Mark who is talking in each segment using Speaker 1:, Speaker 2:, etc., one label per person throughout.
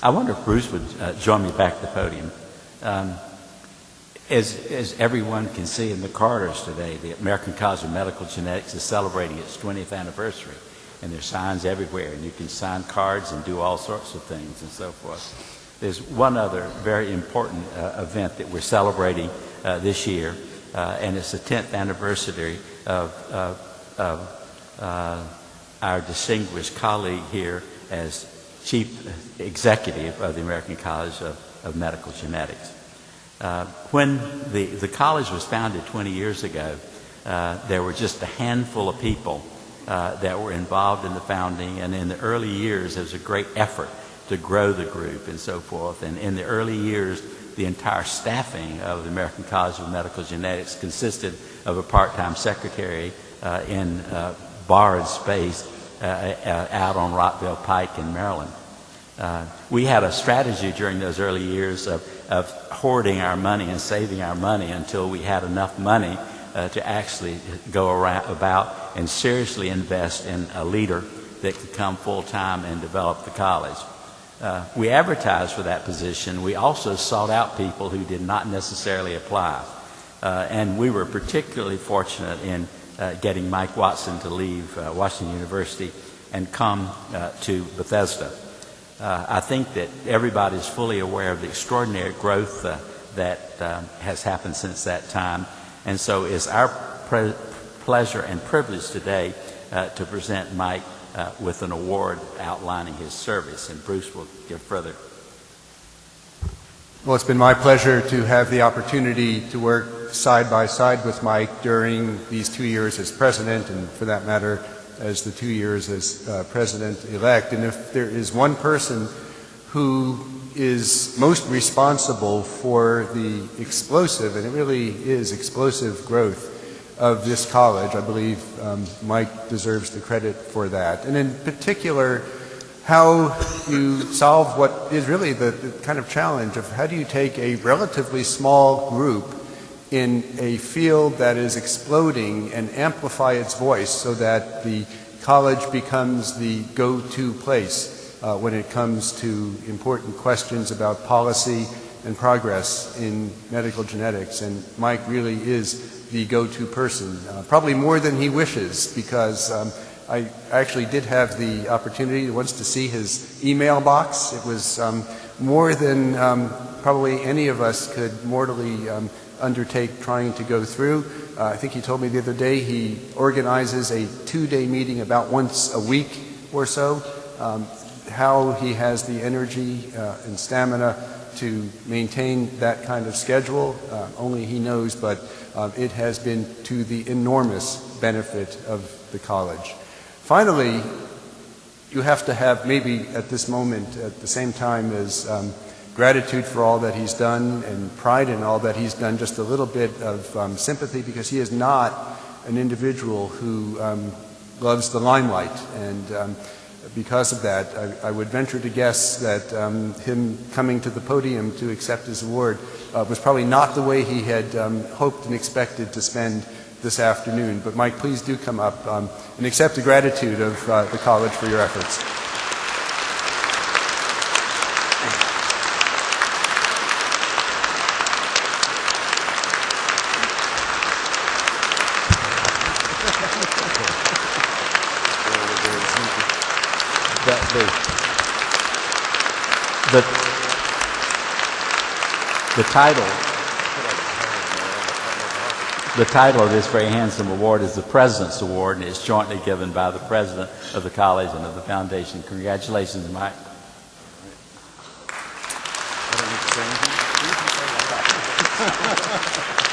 Speaker 1: I wonder if Bruce would join me back at the podium. As everyone can see in the corridors today, the American College of Medical Genetics is celebrating its 20th anniversary, and there's signs everywhere, and you can sign cards and do all sorts of things and so forth. There's one other very important event that we're celebrating this year, and it's the 10th anniversary of our distinguished colleague here as Chief Executive of the American College of Medical Genetics. When the college was founded 20 years ago, there were just a handful of people that were involved in the founding, and in the early years there was a great effort to grow the group and so forth. And in the early years, the entire staffing of the American College of Medical Genetics consisted of a part-time secretary in borrowed space out on Rockville Pike in Maryland. We had a strategy during those early years of hoarding our money and saving our money until we had enough money to actually go about and seriously invest in a leader that could come full-time and develop the college. We advertised for that position. We also sought out people who did not necessarily apply. And we were particularly fortunate in getting Mike Watson to leave Washington University and come to Bethesda. I think that everybody's fully aware of the extraordinary growth that has happened since that time. And so it's our pleasure and privilege today to present Mike with an award outlining his service. And Bruce will give further.
Speaker 2: Well, it's been my pleasure to have the opportunity to work side by side with Mike during these 2 years as president, and for that matter, as the 2 years as president-elect. And if there is one person who is most responsible for the explosive, and it really is explosive growth of this college, I believe Mike deserves the credit for that. And in particular, how you solve what is really the kind of challenge of how do you take a relatively small group in a field that is exploding and amplify its voice so that the college becomes the go-to place when it comes to important questions about policy and progress in medical genetics. And Mike really is the go-to person, probably more than he wishes, because I actually did have the opportunity once to see his email box. It was more than probably any of us could mortally undertake trying to go through. I think he told me the other day he organizes a 2-day meeting about once a week or so. How he has the energy and stamina to maintain that kind of schedule, only he knows, but it has been to the enormous benefit of the college. Finally, you have to have maybe at this moment, at the same time as gratitude for all that he's done and pride in all that he's done, just a little bit of sympathy, because he is not an individual who loves the limelight. And because of that, I would venture to guess that him coming to the podium to accept his award was probably not the way he had hoped and expected to spend this afternoon. But Mike, please do come up and accept the gratitude of the college for your efforts. The title of this very handsome award is the President's Award, and it's jointly given by the President of the College and of the Foundation. Congratulations, Mike.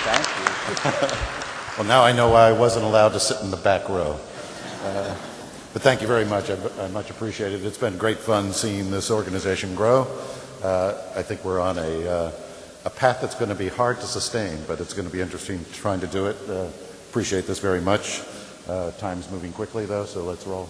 Speaker 2: Thank you.
Speaker 3: Well, now I know why I wasn't allowed to sit in the back row. But thank you very much. I much appreciate it. It's been great fun seeing this organization grow. I think we're on a path that's going to be hard to sustain, but it's going to be interesting trying to do it. Appreciate this very much. Time's moving quickly, though, so let's roll.